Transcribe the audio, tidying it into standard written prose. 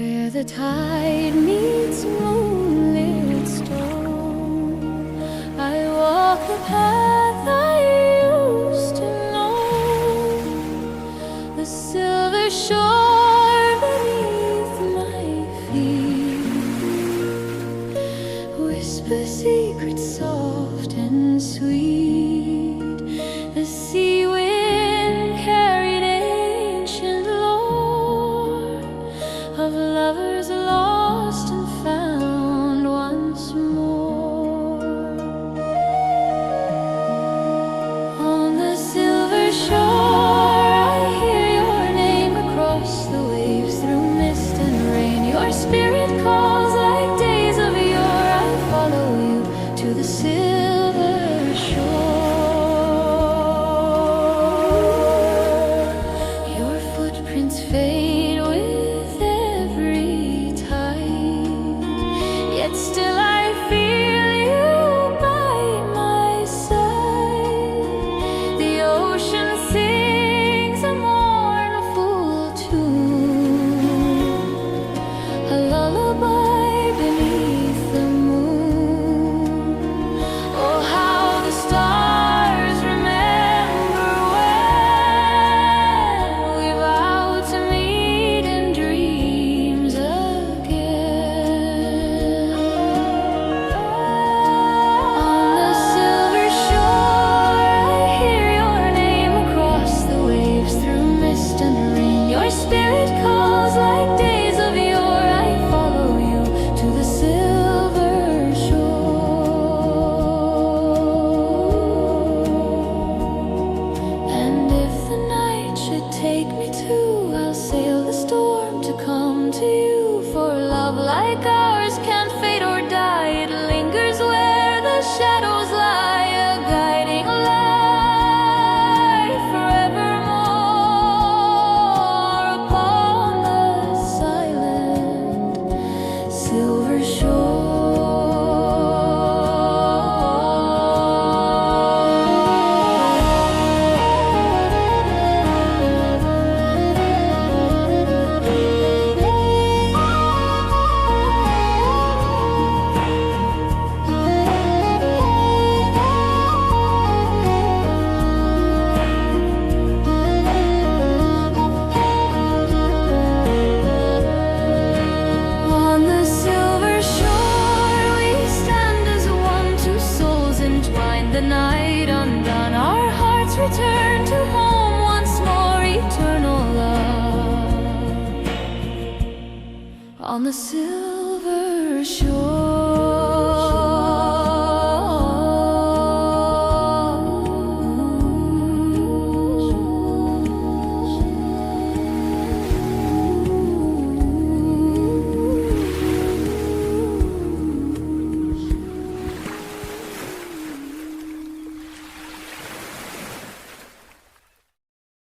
where the tide meets moonlit stone. I walk the path I used to know, the silver shore beneath my feet, whisper secrets soft and sweet. The sea wind carried ancient lore of lovers lost and found once more. On the silver shore I hear your name across the waves, through mist and rain. Your spirit calls like days of yore. I follow you to the silver shore. Your footprints fade with every tide, yet still I feel you by my side. The ocean sings a mournful tune, a lullaby beneath the moon. Oh, how the stars remember when we vowed to meet in dreams again. On the silver shore I hear your name across the waves, through mist and rain. Your spirit calls like days of yore. I follow you to the silver shore. And if the night should take me too, I'll sail the storm to come to you. For love like ours can't fade or die. It lingers where the shadows lie, a guiding light forevermore upon the silent silver On the silver shore we stand as one, two souls entwined. The night undone, our hearts return to home once more. Eternal love on the silver shore.